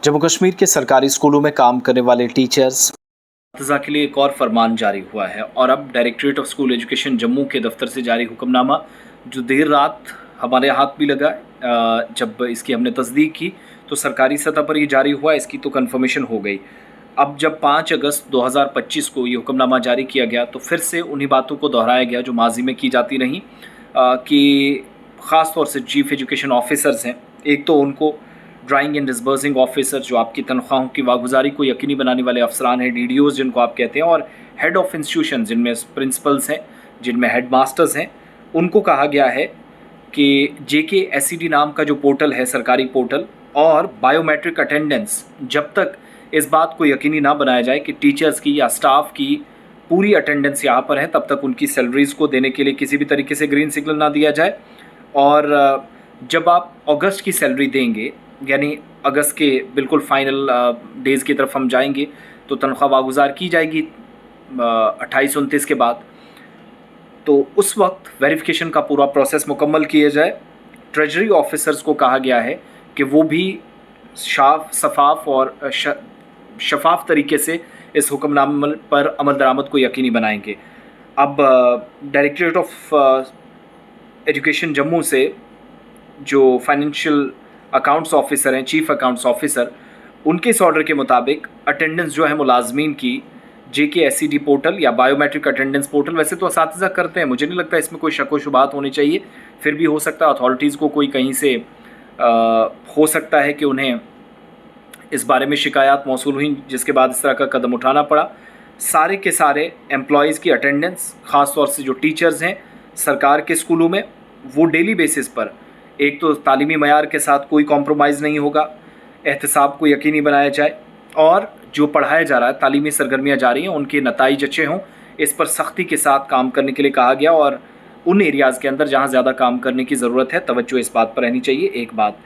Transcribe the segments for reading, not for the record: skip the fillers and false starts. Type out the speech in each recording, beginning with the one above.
जम्मू कश्मीर के सरकारी स्कूलों में काम करने वाले टीचर्स के लिए एक और फरमान जारी हुआ है और अब directorate of school education Jammu के दफ्तर से जारी हुक्मनामा जो देर रात हमारे हाथ भी लगा जब इसकी हमने तस्दीक की तो सरकारी सतह पर ये जारी हुआ, इसकी तो कंफर्मेशन हो गई। अब जब 5 अगस्त 2025 को ये हुक्मनामा जारी किया गया तो फिर से उन्हीं बातों को दोहराया गया जो माजी में की जाती रहीं कि ख़ास तौर से चीफ़ एजुकेशन ऑफिसर्स हैं, एक तो उनको ड्राइंग एंड डिसबर्सिंग ऑफिसर जो आपकी तनख्वाहों की वागुजारी को यकीनी बनाने वाले अफसरान हैं, डीडीओज़ जिनको आप कहते हैं, और हेड ऑफ़ इंस्टीट्यूशन जिनमें प्रिंसिपल्स हैं, जिनमें हेड मास्टर्स हैं, उनको कहा गया है कि JKSED नाम का जो पोर्टल है, सरकारी पोर्टल, और बायोमेट्रिक अटेंडेंस, जब तक इस बात को यकीनी ना बनाया जाए कि टीचर्स की या स्टाफ की पूरी अटेंडेंस यहाँ पर है, तब तक उनकी सैलरीज़ को देने के लिए किसी भी तरीके से ग्रीन सिग्नल ना दिया जाए। और जब आप अगस्त की सैलरी देंगे, यानी अगस्त के बिल्कुल फाइनल डेज़ की तरफ हम जाएंगे, तो तनख्वाह वागुजार की जाएगी 28-29 के बाद। तो उस वक्त वेरिफिकेशन का पूरा प्रोसेस मुकम्मल किया जाए। ट्रेजरी ऑफिसर्स को कहा गया है कि वो भी शफाफ और शफाफ तरीके से इस हुक्मनामे पर अमल दरामद को यकीनी बनाएंगे। अब डायरेक्टरेट ऑफ एजुकेशन जम्मू से जो फाइनेंशियल अकाउंट्स ऑफिसर हैं, चीफ़ अकाउंट्स ऑफिसर, उनके इस ऑर्डर के मुताबिक अटेंडेंस जो है मुलाजमीन की JKSED पोर्टल या बायोमेट्रिक अटेंडेंस पोर्टल, वैसे तो असातिज़ा करते हैं, मुझे नहीं लगता इसमें कोई शक व शुबात होनी चाहिए, फिर भी हो सकता है अथॉरिटीज़ को कोई कहीं से हो सकता है कि उन्हें इस बारे में शिकायत मौसूल हुई जिसके बाद इस तरह का कदम उठाना पड़ा। सारे के सारे एम्प्लॉयज़ की अटेंडेंस, ख़ास तौर से जो टीचर्स हैं सरकार के स्कूलों में, वो डेली बेसिस पर एक तो तालीमी मयार के साथ कोई कॉम्प्रोमाइज़ नहीं होगा, एहतसाब को यकीनी बनाया जाए, और जो पढ़ाया जा रहा है, तालीमी सरगर्मियाँ जारी हैं, उनके नताइज अच्छे हों, इस पर सख्ती के साथ काम करने के लिए कहा गया। और उन एरियाज़ के अंदर जहाँ ज़्यादा काम करने की ज़रूरत है, तवज्जो इस बात पर रहनी चाहिए। एक बात,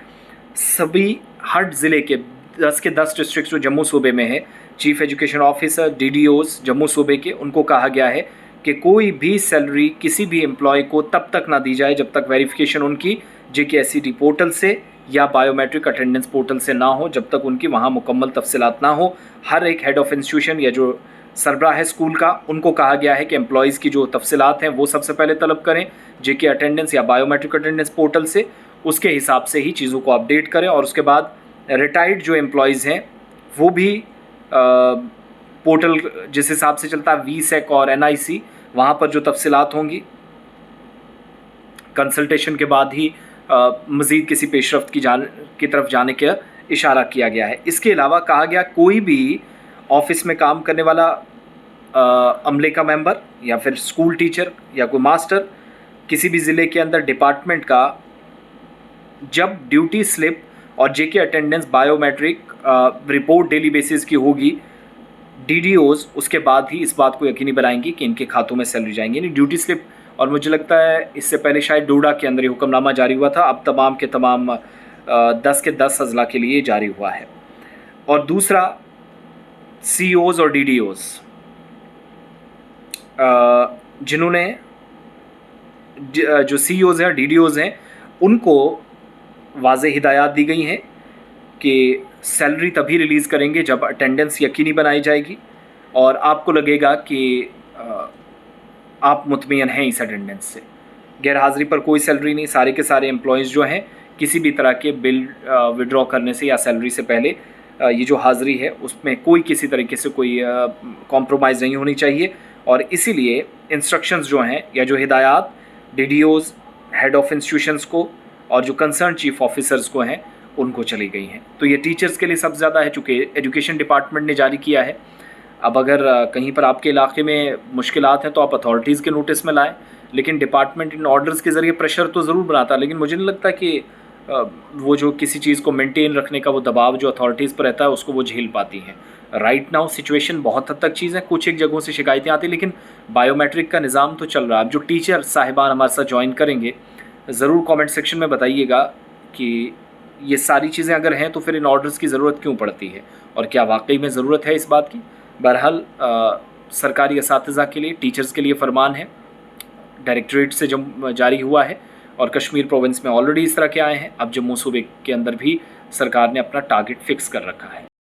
सभी हर ज़िले के 10 के 10 डिस्ट्रिक्ट जो जम्मू सूबे में है, chief education officer, DDOs Jammu सूबे के, उनको कहा गया है कि कोई भी सैलरी किसी भी एम्प्लॉय को तब तक ना दी जाए जब तक वेरिफिकेशन उनकी JKSED पोर्टल से या बायोमेट्रिक अटेंडेंस पोर्टल से ना हो, जब तक उनकी वहाँ मुकम्मल तफसीलात ना हो। हर एक हेड ऑफ़ इंस्टीट्यूशन या जो सरबराह है स्कूल का, उनको कहा गया है कि एम्प्लॉयज़ की जो तफसीलात हैं वो सबसे पहले तलब करें JK अटेंडेंस या बायोमेट्रिक अटेंडेंस पोर्टल से, उसके हिसाब से ही चीज़ों को अपडेट करें। और उसके बाद रिटायर्ड जो एम्प्लॉयज़ हैं वो भी पोर्टल जिस हिसाब से चलता है VSEC और NIC, वहाँ पर जो तफसीलात होंगी कंसल्टेशन के बाद ही मज़ीद किसी पेशरफ्त की तरफ जाने का इशारा किया गया है। इसके अलावा कहा गया कोई भी ऑफ़िस में काम करने वाला अमले का मेंबर या फिर स्कूल टीचर या कोई मास्टर किसी भी ज़िले के अंदर डिपार्टमेंट का, जब ड्यूटी स्लिप और JK attendance biometric report daily basis की होगी, DDOs उसके बाद ही इस बात को यकीनी बनाएंगी कि इनके खातों में सैलरी जाएंगी, यानी ड्यूटी स्लिप। और मुझे लगता है इससे पहले शायद डोडा के अंदर ये हुक्मनामा जारी हुआ था, अब तमाम के तमाम 10 के 10 अजला के लिए जारी हुआ है। और दूसरा, CEOs और DDOs जिन्होंने जो CEOs हैं, DDOs हैं, उनको वाज़े हिदायत दी गई हैं कि सैलरी तभी रिलीज़ करेंगे जब अटेंडेंस यकीनी बनाई जाएगी और आपको लगेगा कि आप मुतमईन हैं इस अटेंडेंस से। गैर हाज़िरी पर कोई सैलरी नहीं। सारे के सारे एम्प्लॉयज़ जो हैं किसी भी तरह के बिल विड्रॉ करने से या सैलरी से पहले ये जो हाज़िरी है उसमें कोई किसी तरीके से कोई कॉम्प्रोमाइज़ नहीं होनी चाहिए। और इसीलिए इंस्ट्रक्शंस जो हैं या जो हिदायत DDOs, हेड ऑफ़ इंस्टीट्यूशंस को और जो कंसर्न चीफ़ ऑफिसर्स को हैं उनको चली गई हैं। तो ये टीचर्स के लिए सबसे ज़्यादा है, चूँकि एजुकेशन डिपार्टमेंट ने जारी किया है। अब अगर कहीं पर आपके इलाके में मुश्किलात हैं तो आप अथॉरिटीज़ के नोटिस में लाएं, लेकिन डिपार्टमेंट इन ऑर्डर्स के ज़रिए प्रेशर तो ज़रूर बनाता है, लेकिन मुझे नहीं लगता कि वो जो किसी चीज़ को मेंटेन रखने का वो दबाव जो अथॉरिटीज़ पर रहता है उसको वो झेल पाती हैं। राइट नाउ सिचुएशन बहुत हद तक चीज़ है, कुछ एक जगहों से शिकायतें आती, लेकिन बायोमेट्रिक का निज़ाम तो चल रहा है। अब जो टीचर साहिबान हमारे साथ ज्वाइन करेंगे, ज़रूर कमेंट सेक्शन में बताइएगा कि ये सारी चीज़ें अगर हैं तो फिर इन ऑर्डर्स की ज़रूरत क्यों पड़ती है और क्या वाकई में ज़रूरत है इस बात की। बहरहाल सरकारी असातिज़ा के लिए, टीचर्स के लिए फ़रमान है, डायरेक्टरेट से जारी हुआ है और कश्मीर प्रोविंस में ऑलरेडी इस तरह के आए हैं। अब जम्मू सूबे के अंदर भी सरकार ने अपना टारगेट फिक्स कर रखा है।